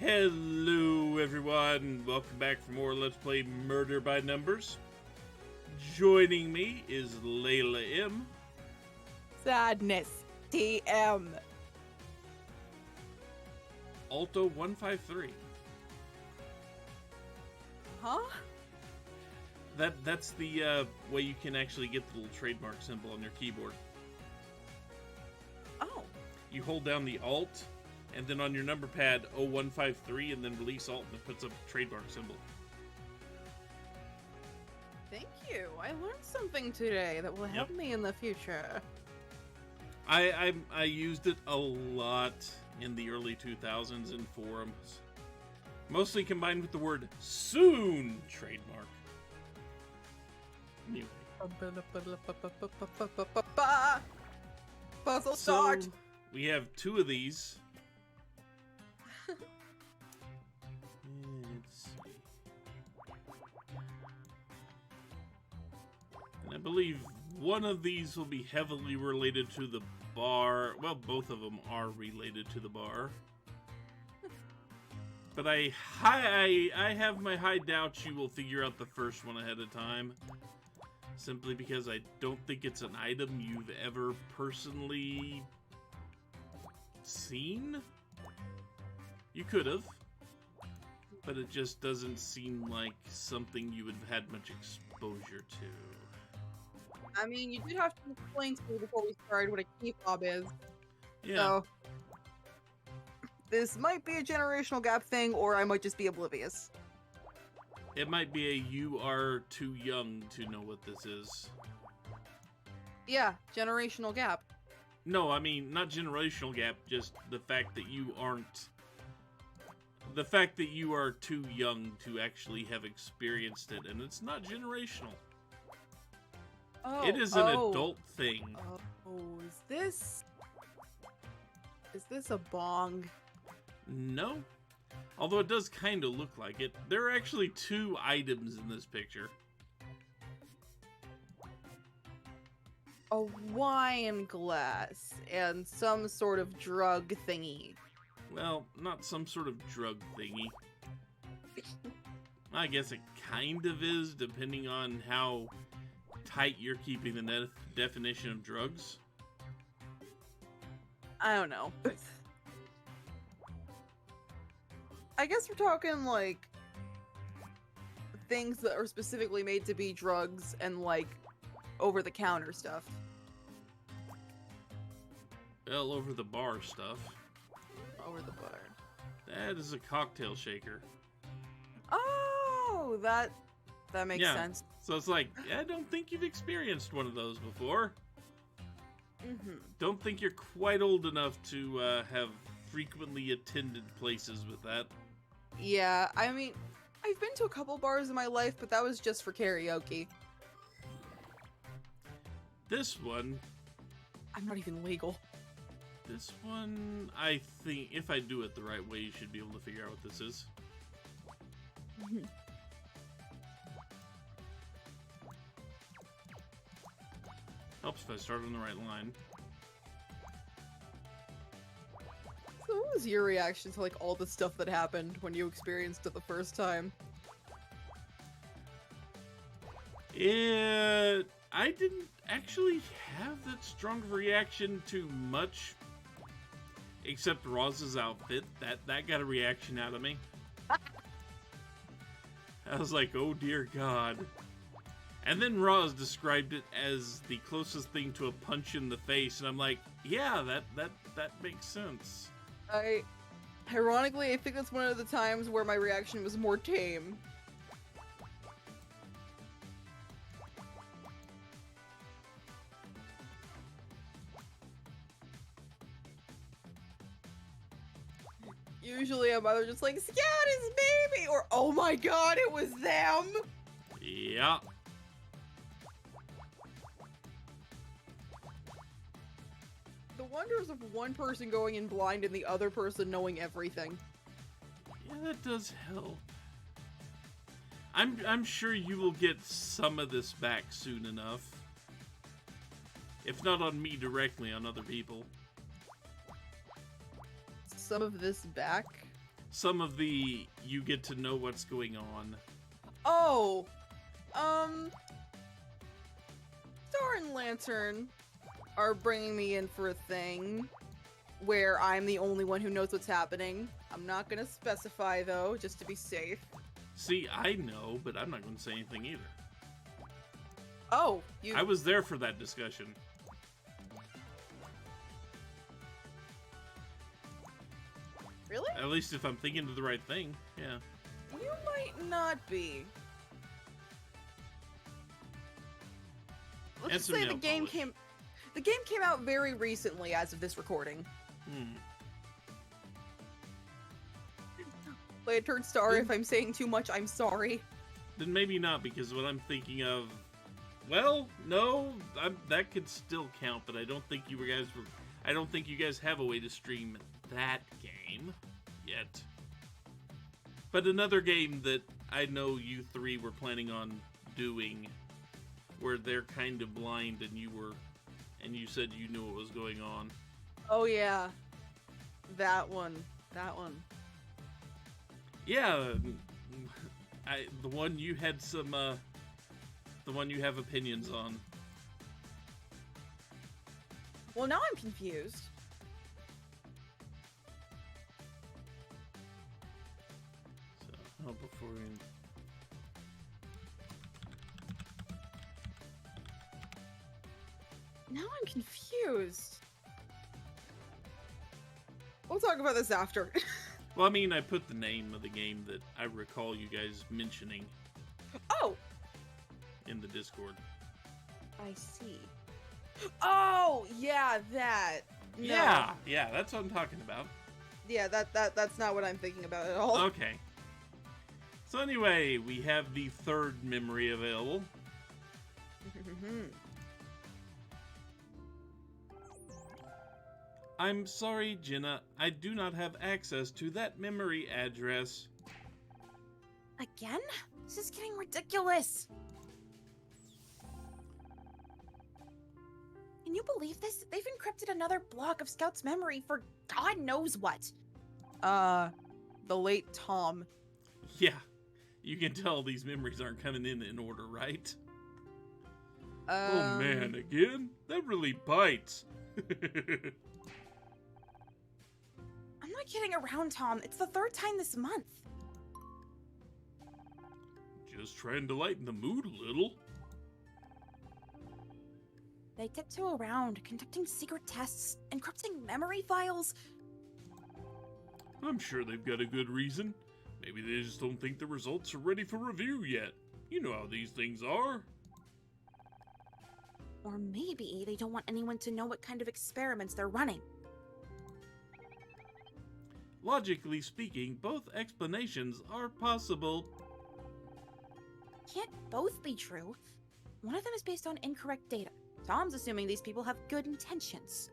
Hello everyone, welcome back for more Let's Play Murder by Numbers. Joining me is Layla M. Sadness TM. Alto 153. Huh? That's the way you can actually get the little trademark symbol on your keyboard. Oh. You hold down the Alt, and then on your number pad 0153, and then release Alt, and it puts up a trademark symbol. Thank you. I learned something today that will help me in the future. I used it a lot in the early 2000s in forums. Mostly combined with the word soon trademark. Anyway. Puzzle So, start. we have two of these. Let's see. And I believe one of these will be heavily related to the bar. Well, both of them are related to the bar. But I have my high doubts you will figure out the first one ahead of time. Simply because I don't think it's an item you've ever personally seen. You could have. But it just doesn't seem like something you would have had much exposure to. I mean, you did have to explain to me before we started what a key fob is. Yeah. So, this might be a generational gap thing, or I might just be oblivious. It might be a you are too young to know what this is. Yeah, generational gap. No, I mean, not generational gap, just the fact that you aren't... The fact that you are too young to actually have experienced it, and it's not generational. Oh, It is an adult thing. Oh, is this a bong? No. Although it does kind of look like it. There are actually two items in this picture. A wine glass and some sort of drug thingy. Well, not some sort of drug thingy. I guess it kind of is, depending on how tight you're keeping the definition of drugs. I don't know. I guess we're talking, like, things that are specifically made to be drugs and, like, over-the-counter stuff. Well, over the bar stuff. Over the bar. That is a cocktail shaker. Oh, that makes sense. So it's like, I don't think you've experienced one of those before. Mm-hmm. Don't think you're quite old enough to have frequently attended places with that. Yeah, I mean, I've been to a couple bars in my life, but that was just for karaoke. This one... I'm not even legal. This one, I think, if I do it the right way, you should be able to figure out what this is. Mm-hmm. Helps if I start on the right line. So what was your reaction to, like, all the stuff that happened when you experienced it the first time? I didn't actually have that strong of a reaction to much, except Roz's outfit. That got a reaction out of me. I was like, oh dear God. And then Roz described it as the closest thing to a punch in the face, and I'm like, yeah, that makes sense. Ironically, I think that's one of the times where my reaction was more tame. Usually I'm either just like, Scout is baby, or oh my god, it was them! Yeah. The wonders of one person going in blind and the other person knowing everything. Yeah, that does help. I'm sure you will get some of this back soon enough. If not on me directly, on other people. Some of this back? some of the you get to know what's going on. Oh, Star and Lantern are bringing me in for a thing where I'm the only one who knows what's happening. I'm not gonna specify though, just to be safe. See, I know, but I'm not going to say anything either. Oh, you. I was there for that discussion. Really? At least if I'm thinking of the right thing, yeah. You might not be. Let's And just some say the nail game polish. came out very recently as of this recording. Lantern Star, if I'm saying too much, I'm sorry. Then maybe not, because what I'm thinking of, well, no, that could still count, but I don't think you guys have a way to stream that game yet. But another game that I know you three were planning on doing, where they're kind of blind and you said you knew what was going on. Oh yeah. That one. Yeah, the one you had some, the one you have opinions on. Well, now I'm confused. So, before we... Now I'm confused. We'll talk about this after. Well, I mean, I put the name of the game that I recall you guys mentioning Oh! in the Discord. I see. Oh, yeah, that. No. Yeah, that's what I'm talking about. Yeah, that's not what I'm thinking about at all. Okay. So anyway, we have the third memory available. I'm sorry, Jenna. I do not have access to that memory address. Again? This is getting ridiculous. Can you believe this? They've encrypted another block of Scout's memory for God knows what. The late Tom. Yeah, you can tell these memories aren't coming in order, right? Oh man, again? That really bites. I'm not kidding around, Tom. It's the third time this month. Just trying to lighten the mood a little. They tiptoe around, conducting secret tests, encrypting memory files. I'm sure they've got a good reason. Maybe they just don't think the results are ready for review yet. You know how these things are. Or maybe they don't want anyone to know what kind of experiments they're running. Logically speaking, both explanations are possible. Can't both be true. One of them is based on incorrect data. Tom's assuming these people have good intentions.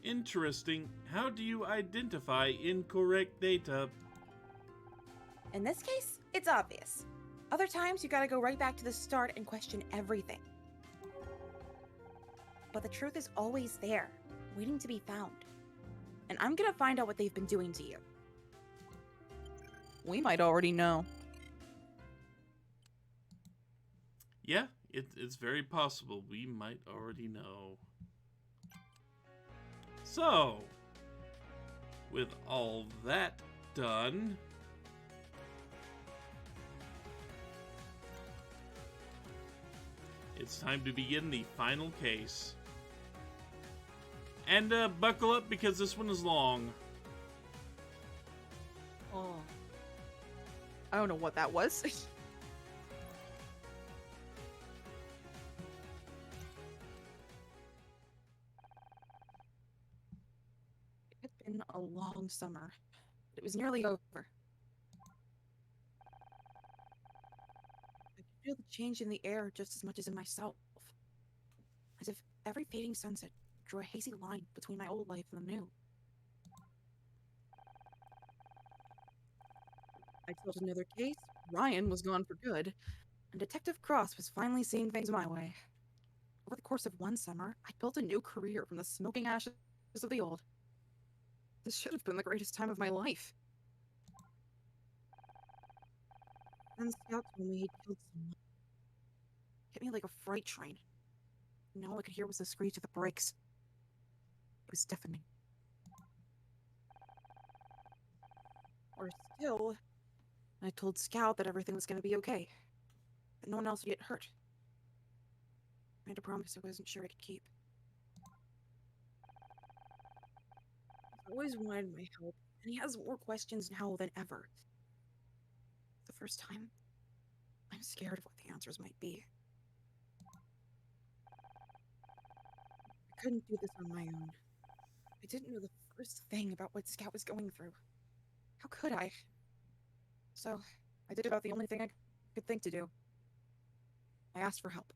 Interesting. How do you identify incorrect data? In this case, it's obvious. Other times, you gotta go right back to the start and question everything. But the truth is always there, waiting to be found. And I'm gonna find out what they've been doing to you. We might already know. Yeah, it's very possible we might already know. So, with all that done, it's time to begin the final case. And buckle up because this one is long. Oh. I don't know what that was. It's been a long summer. It was nearly over. I could feel the change in the air just as much as in myself. As if every fading sunset drew a hazy line between my old life and the new. I solved another case. Ryan was gone for good. And Detective Cross was finally seeing things my way. Over the course of one summer, I built a new career from the smoking ashes of the old. This should have been the greatest time of my life. Then Scout told me he'd killed someone. Hit me like a freight train. And all I could hear was the screech of the brakes. It was deafening. Or still, I told Scout that everything was going to be okay. That no one else would get hurt. I had a promise I wasn't sure I could keep. He's always wanted my help, and he has more questions now than ever. The first time, I'm scared of what the answers might be. I couldn't do this on my own. I didn't know the first thing about what Scout was going through. How could I? So, I did about the only thing I could think to do. I asked for help.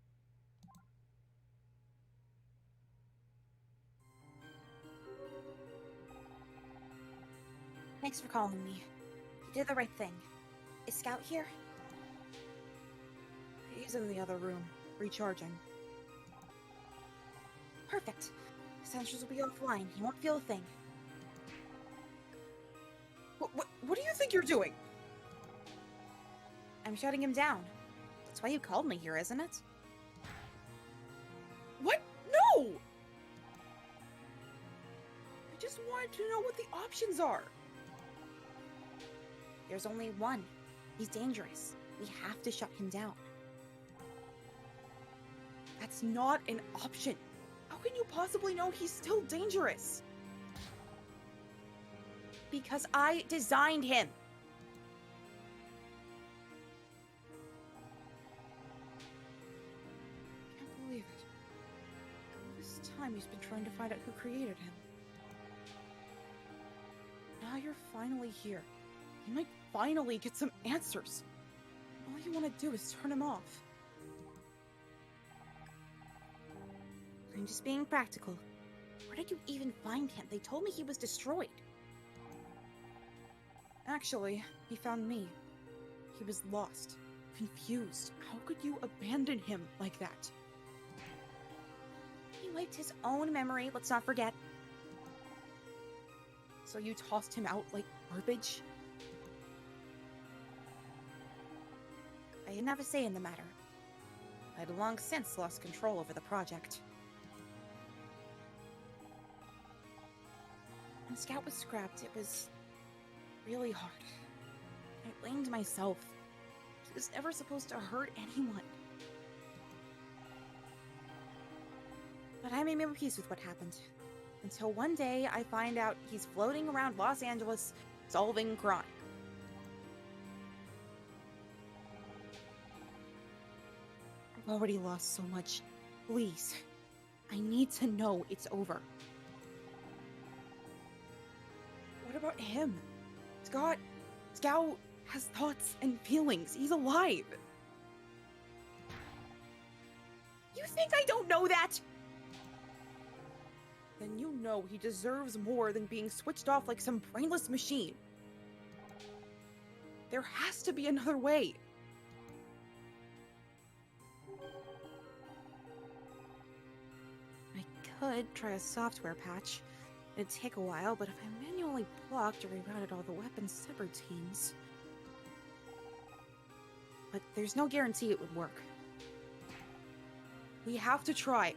Thanks for calling me. You did the right thing. Is Scout here? He's in the other room, recharging. Perfect. Sensors will be offline. He won't feel a thing. What do you think you're doing? I'm shutting him down. That's why you called me here, isn't it? What? No! I just wanted to know what the options are. There's only one. He's dangerous. We have to shut him down. That's not an option. How can you possibly know he's still dangerous? Because I designed him. I can't believe it. All this time he's been trying to find out who created him. Now you're finally here. You might finally get some answers. All you want to do is turn him off. I'm just being practical. Where did you even find him? They told me he was destroyed. Actually, he found me. He was lost, confused. How could you abandon him like that? He wiped his own memory, let's not forget. So you tossed him out like garbage? I didn't have a say in the matter. I had long since lost control over the project. When Scout was scrapped, it was really hard. I blamed myself. He was never supposed to hurt anyone. But I made my peace with what happened. Until one day I find out he's floating around Los Angeles solving crime. I've already lost so much. Please. I need to know it's over. What about him? Scout has thoughts and feelings. He's alive. You think I don't know that? Then you know he deserves more than being switched off like some brainless machine. There has to be another way. I could try a software patch. It'd take a while, but if I manually blocked or rerouted all the weapons' separate teams... But there's no guarantee it would work. We have to try.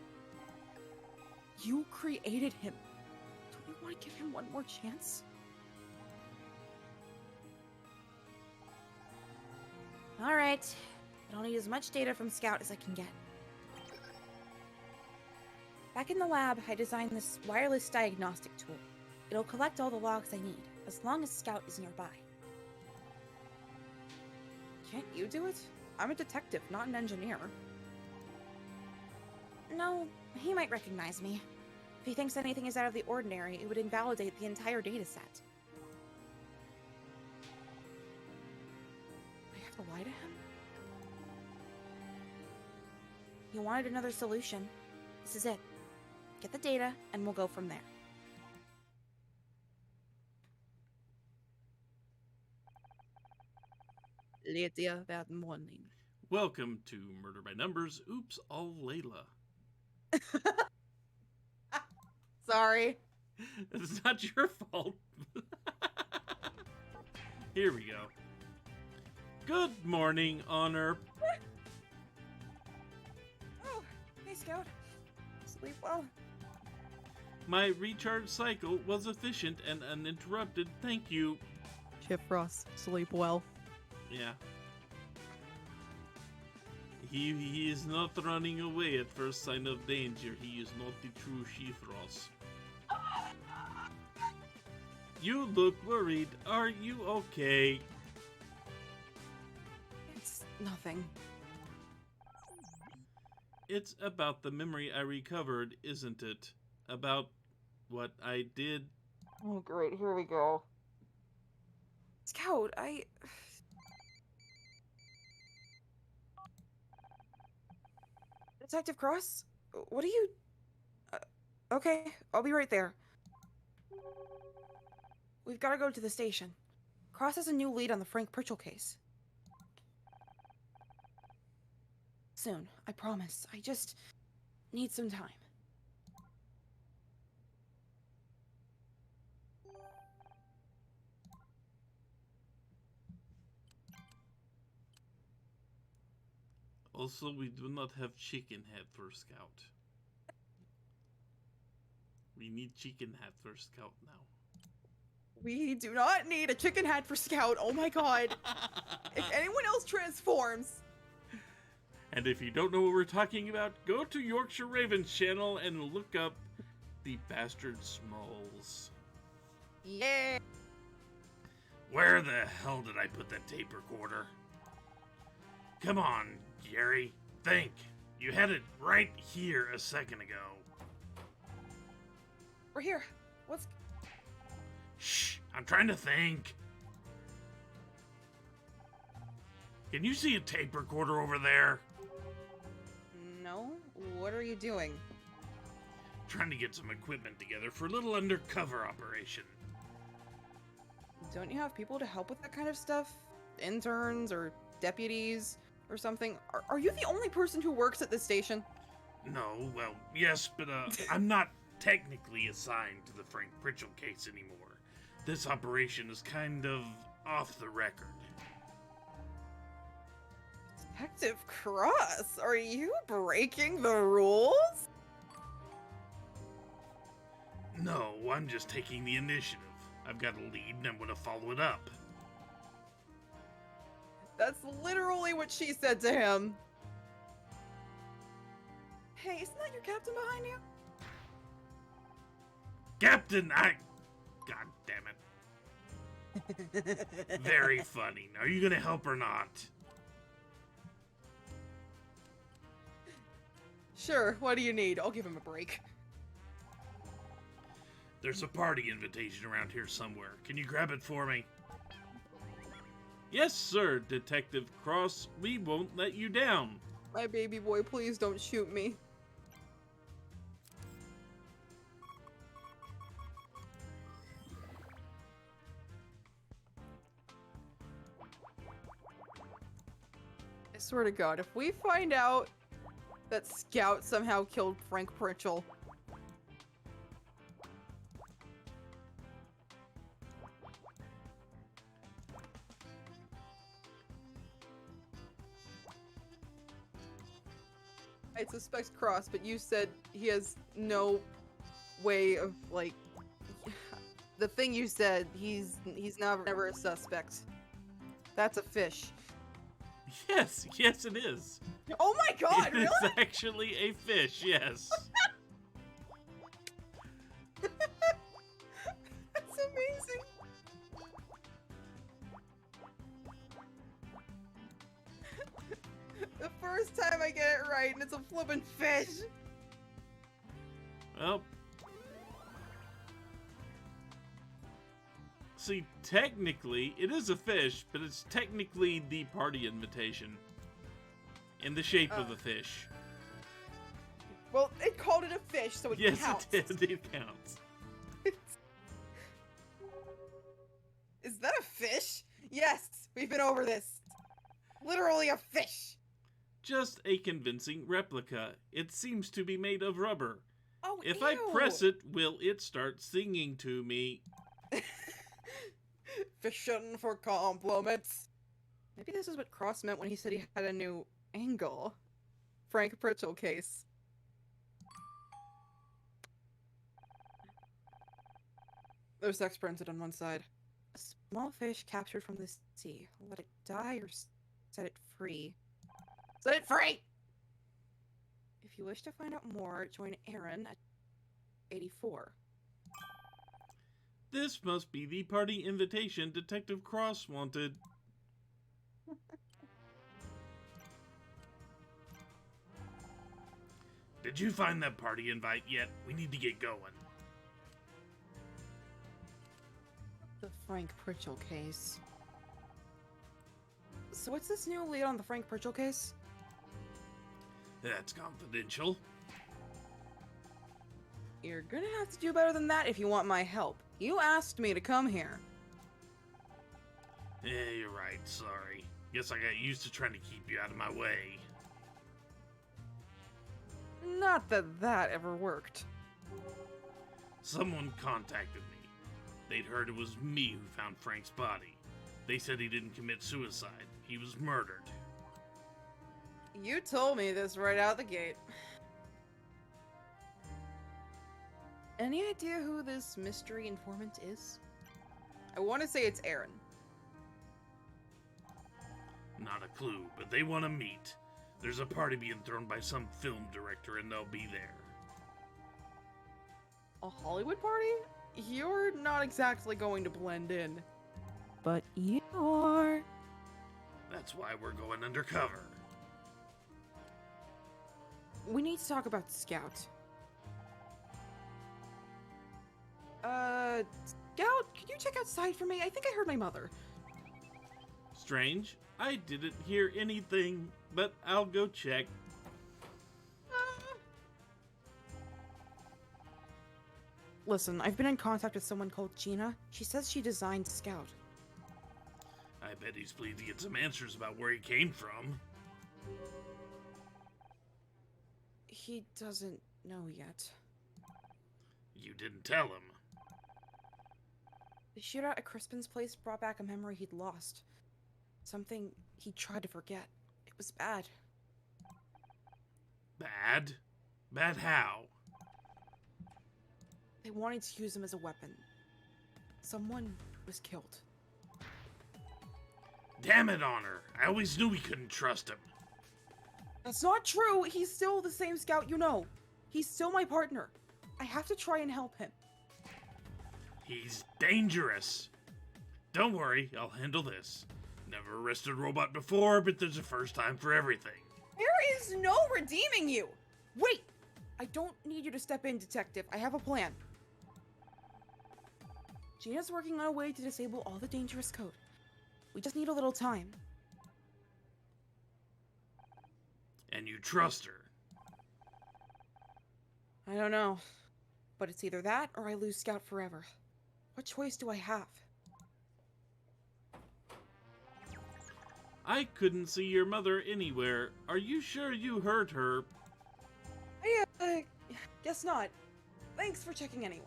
You created him. Don't you want to give him one more chance? Alright. I'll need as much data from Scout as I can get. Back in the lab, I designed this wireless diagnostic tool. It'll collect all the logs I need, as long as Scout is nearby. Can't you do it? I'm a detective, not an engineer. No, he might recognize me. If he thinks anything is out of the ordinary, it would invalidate the entire dataset. I have to lie to him? He wanted another solution. This is it. Get the data, and we'll go from there. Later that morning. Welcome to Murder by Numbers. Oops, all Layla. Sorry. It's not your fault. Here we go. Good morning, Honor. Oh, hey, Scout. Sleep well. My recharge cycle was efficient and uninterrupted. Thank you. Chip Frost, sleep well. Yeah. He is not running away at first sign of danger. He is not the true Shifros. You look worried. Are you okay? It's nothing. It's about the memory I recovered, isn't it? About what I did. Oh, great. Here we go. Scout, Detective Cross? What are you... okay, I'll be right there. We've got to go to the station. Cross has a new lead on the Frank Pritchell case. Soon, I promise. I just need some time. Also, we do not have chicken head for Scout. We need chicken head for Scout now. We do not need a chicken hat for Scout. Oh my god. If anyone else transforms. And if you don't know what we're talking about, go to Yorkshire Raven's channel and look up the Bastard Smalls. Yeah. Where the hell did I put that tape recorder? Come on, Gary. Think. You had it right here a second ago. We're here. What's... Shh, I'm trying to think. Can you see a tape recorder over there? No? What are you doing? Trying to get some equipment together for a little undercover operation. Don't you have people to help with that kind of stuff? Interns or deputies or something? Are you the only person who works at this station? No, well, yes, but I'm not technically assigned to the Frank Pritchell case anymore. This operation is kind of off the record. Detective Cross, are you breaking the rules? No, I'm just taking the initiative. I've got a lead and I'm going to follow it up. That's literally what she said to him. Hey, isn't that your captain behind you? Captain, God damn it. Very funny. Are you going to help or not? Sure, what do you need? I'll give him a break. There's a party invitation around here somewhere. Can you grab it for me? Yes, sir, Detective Cross. We won't let you down. My baby boy, please don't shoot me. I swear to God, if we find out that Scout somehow killed Frank Pritchell, I suspect Cross, but you said he has no way of, like, the thing you said, he's never a suspect. That's a fish. Yes, it is. Oh my God, It really? is actually a fish, yes. That's amazing. The first time I get it right, and it's a flippin' fish. Well, see, technically, it is a fish, but it's technically the party invitation. In the shape of a fish. Well, it called it a fish, so it counts. Yes, it did. It counts. Is that a fish? Yes, we've been over this. Literally a fish. Just a convincing replica. It seems to be made of rubber. Oh, If ew. I press it, will it start singing to me? Fishing for compliments. Maybe this is what Cross meant when he said he had a new angle. Frank Pritchell case. There's sex printed on one side. A small fish captured from the sea. Let it die or set it free. Set it free! If you wish to find out more, join Aaron at 84. This must be the party invitation Detective Cross wanted. Did you find that party invite yet? We need to get going. The Frank Pritchell case. So what's this new lead on the Frank Pritchell case? That's confidential. You're gonna have to do better than that if you want my help. You asked me to come here. Yeah, you're right. Sorry. Guess I got used to trying to keep you out of my way. Not that that ever worked. Someone contacted me. They'd heard it was me who found Frank's body. They said he didn't commit suicide. He was murdered. You told me this right out the gate. Any idea who this mystery informant is? I want to say it's Aaron. Not a clue, but they want to meet. There's a party being thrown by some film director and they'll be there. A Hollywood party? You're not exactly going to blend in. But you're... That's why we're going undercover. We need to talk about Scout. Scout, could you check outside for me? I think I heard my mother. Strange. I didn't hear anything, but I'll go check. Listen, I've been in contact with someone called Gina. She says she designed Scout. I bet he's pleased to get some answers about where he came from. He doesn't know yet. You didn't tell him. The shootout at Crispin's place brought back a memory he'd lost. Something he tried to forget. It was bad. Bad? Bad how? They wanted to use him as a weapon. Someone was killed. Damn it, Honor. I always knew we couldn't trust him. That's not true! He's still the same Scout you know. He's still my partner. I have to try and help him. He's dangerous. Don't worry, I'll handle this. Never arrested a robot before, but there's a first time for everything. There is no redeeming you! Wait! I don't need you to step in, Detective. I have a plan. Gina's working on a way to disable all the dangerous code. We just need a little time. And you trust her. I don't know. But it's either that or I lose Scout forever. What choice do I have? I couldn't see your mother anywhere. Are you sure you heard her? I guess not. Thanks for checking anyway.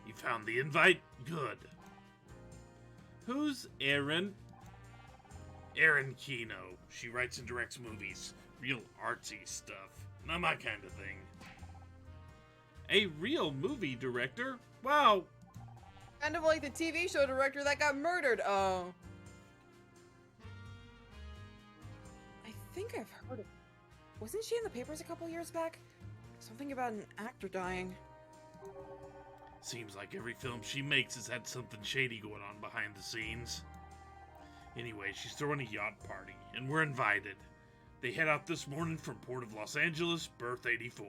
You found the invite? Good. Who's Erin? Erin Kino. She writes and directs movies. Real artsy stuff. Not my kind of thing. A real movie director? Wow. Kind of like the TV show director that got murdered. Oh. I think I've heard of... Wasn't she in the papers a couple years back? Something about an actor dying. Seems like every film she makes has had something shady going on behind the scenes. Anyway, she's throwing a yacht party, and we're invited. They head out this morning from Port of Los Angeles, berth 84.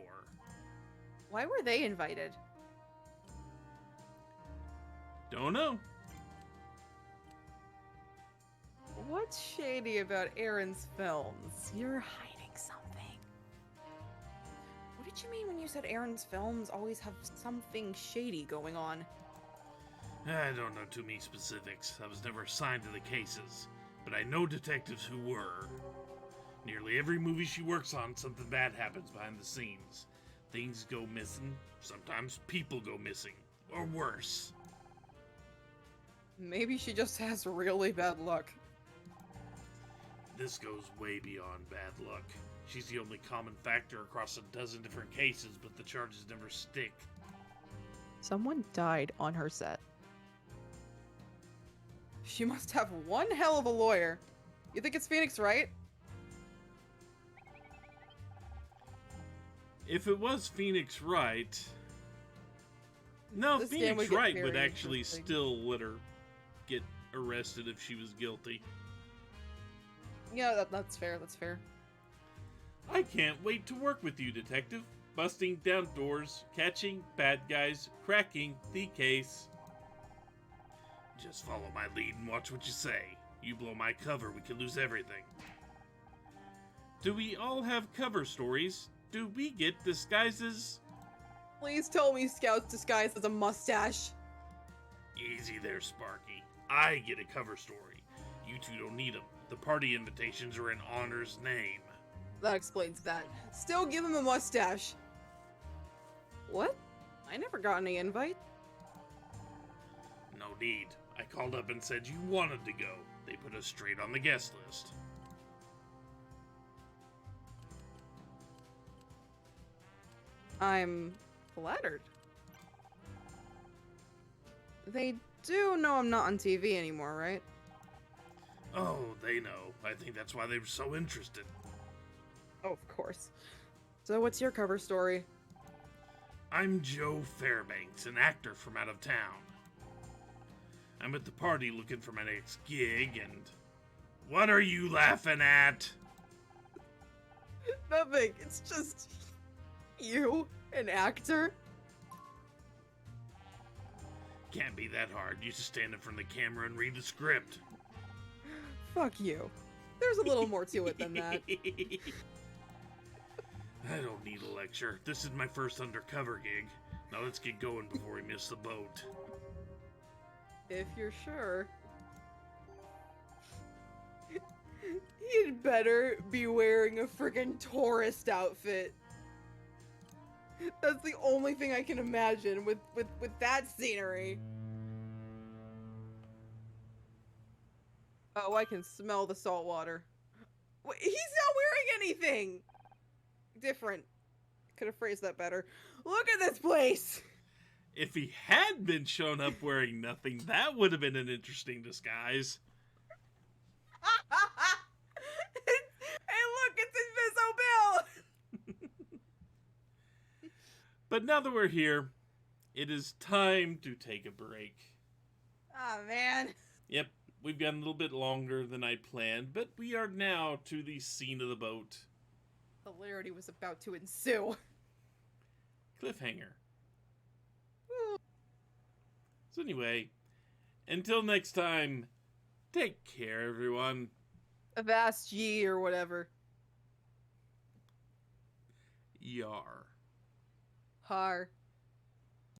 Why were they invited? Don't know. What's shady about Aaron's films? You're hiding something. What did you mean when you said Aaron's films always have something shady going on? I don't know too many specifics. I was never assigned to the cases, but I know detectives who were. Nearly every movie she works on, something bad happens behind the scenes. Things go missing. Sometimes people go missing. Or worse. Maybe she just has really bad luck. This goes way beyond bad luck. She's the only common factor across a dozen different cases, but the charges never stick. Someone died on her set. She must have one hell of a lawyer. You think it's Phoenix Wright? If it was Phoenix Wright... No, This game Phoenix would get Wright would very actually interesting. still let her get arrested if she was guilty. Yeah, that's fair, that's fair. I can't wait to work with you, Detective. Busting down doors, catching bad guys, cracking the case. Just follow my lead and watch what you say. You blow my cover, we could lose everything. Do we all have cover stories? Do we get disguises? Please tell me Scout's disguised as a mustache. Easy there, Sparky. I get a cover story. You two don't need them. The party invitations are in Honor's name. That explains that. Still give him a mustache. What? I never got any invite. No need. I called up and said you wanted to go. They put us straight on the guest list. I'm flattered. They do know I'm not on TV anymore, right? Oh, they know. I think that's why they were so interested. Oh, of course. So what's your cover story? I'm Joe Fairbanks, an actor from out of town. I'm at the party looking for my next gig, and... What are you laughing at? Nothing. It's just... you, an actor? Can't be that hard. You just stand in front of the camera and read the script. Fuck you. There's a little more to it than that. I don't need a lecture. This is my first undercover gig. Now let's get going before we miss the boat. If you're sure. He'd better be wearing a friggin' tourist outfit. That's the only thing I can imagine with that scenery. Oh, I can smell the salt water. Wait, he's not wearing anything! Different. Could have phrased that better. Look at this place! If he had been shown up wearing nothing, that would have been an interesting disguise. Hey look, it's Invisible Bill! But now that we're here, it is time to take a break. Ah, man. Yep, we've gone a little bit longer than I planned, but we are now to the scene of the boat. Hilarity was about to ensue. Cliffhanger. So anyway, until next time, take care, everyone. Avast ye or whatever. Yar. Har.